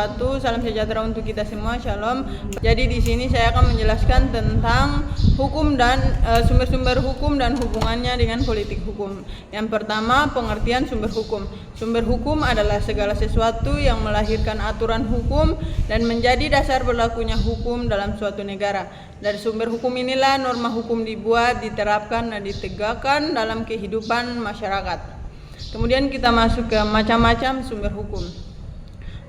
wabarakatuh. Salam sejahtera untuk kita semua. Shalom. Jadi di sini saya akan menjelaskan tentang hukum dan sumber-sumber hukum dan hubungannya dengan politik hukum. Yang pertama, pengertian sumber hukum. Sumber hukum adalah segala sesuatu yang melahirkan aturan hukum dan menjadi dasar berlakunya hukum dalam suatu negara. Dari sumber hukum inilah norma hukum dibuat, diterapkan, dan ditegakkan dalam kehidupan masyarakat. Kemudian kita masuk ke macam-macam sumber hukum.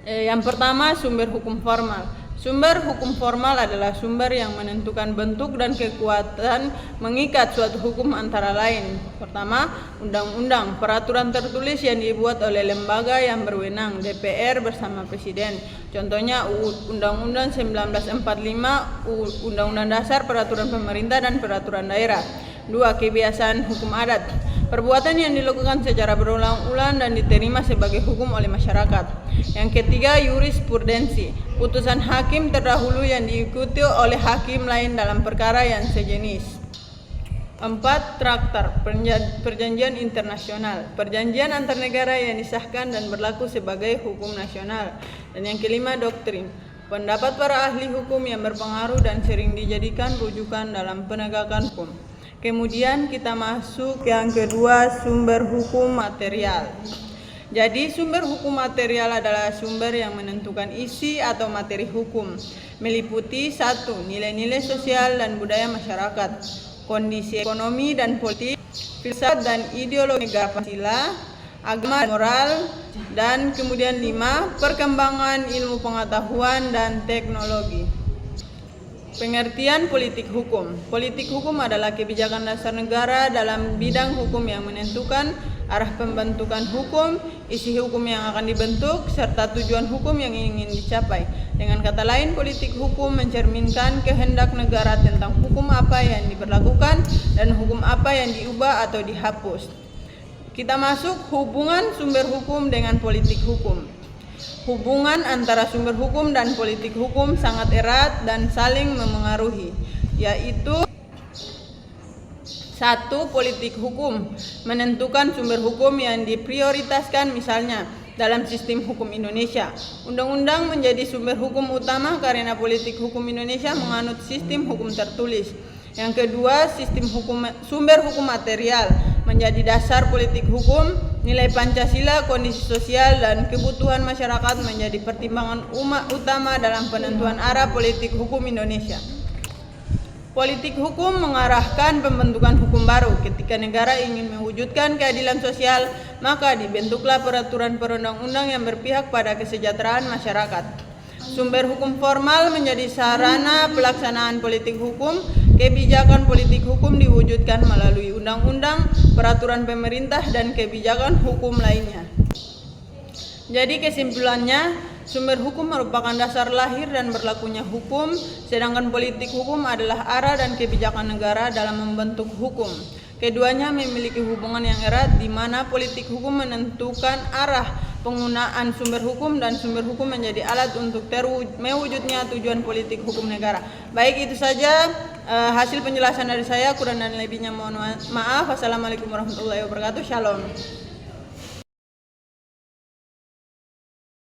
Yang pertama, sumber hukum formal. Sumber hukum formal adalah sumber yang menentukan bentuk dan kekuatan mengikat suatu hukum antara lain. Pertama, undang-undang, peraturan tertulis yang dibuat oleh lembaga yang berwenang, DPR bersama Presiden. Contohnya Undang-Undang 1945, Undang-Undang Dasar, Peraturan Pemerintah dan Peraturan Daerah. 2. Kebiasaan hukum adat. Perbuatan yang dilakukan secara berulang-ulang dan diterima sebagai hukum oleh masyarakat. Yang ketiga, jurisprudensi. Putusan hakim terdahulu yang diikuti oleh hakim lain dalam perkara yang sejenis. 4. Traktat, perjanjian internasional. Perjanjian antar negara yang disahkan dan berlaku sebagai hukum nasional. Dan yang kelima, doktrin. Pendapat para ahli hukum yang berpengaruh dan sering dijadikan rujukan dalam penegakan hukum. Kemudian kita masuk yang kedua, sumber hukum material. Jadi sumber hukum material adalah sumber yang menentukan isi atau materi hukum, meliputi 1. Nilai-nilai sosial dan budaya masyarakat, kondisi ekonomi dan politik, filsafat dan ideologi negara Pancasila, agama dan moral, dan kemudian 5. Perkembangan ilmu pengetahuan dan teknologi. Pengertian politik hukum. Politik hukum adalah kebijakan dasar negara dalam bidang hukum yang menentukan arah pembentukan hukum, isi hukum yang akan dibentuk, serta tujuan hukum yang ingin dicapai. Dengan kata lain, politik hukum mencerminkan kehendak negara tentang hukum apa yang diberlakukan dan hukum apa yang diubah atau dihapus. Kita masuk hubungan sumber hukum dengan politik hukum. Hubungan antara sumber hukum dan politik hukum sangat erat dan saling memengaruhi, yaitu 1. Politik hukum menentukan sumber hukum yang diprioritaskan, misalnya dalam sistem hukum Indonesia. Undang-undang menjadi sumber hukum utama karena politik hukum Indonesia menganut sistem hukum tertulis. Yang kedua, sumber hukum material menjadi dasar politik hukum. Nilai Pancasila, kondisi sosial, dan kebutuhan masyarakat menjadi pertimbangan utama dalam penentuan arah politik hukum Indonesia. Politik hukum mengarahkan pembentukan hukum baru. Ketika negara ingin mewujudkan keadilan sosial, maka dibentuklah peraturan perundang-undang yang berpihak pada kesejahteraan masyarakat. Sumber hukum formal menjadi sarana pelaksanaan politik hukum. Kebijakan politik hukum diwujudkan melalui undang-undang, peraturan pemerintah, dan kebijakan hukum lainnya. Jadi kesimpulannya, sumber hukum merupakan dasar lahir dan berlakunya hukum, sedangkan politik hukum adalah arah dan kebijakan negara dalam membentuk hukum. Keduanya memiliki hubungan yang erat, di mana politik hukum menentukan arah penggunaan sumber hukum dan sumber hukum menjadi alat untuk mewujudnya tujuan politik hukum negara. Baik, itu saja hasil penjelasan dari saya. Kurang dan lebihnya mohon maaf. Wassalamualaikum warahmatullahi wabarakatuh. Shalom.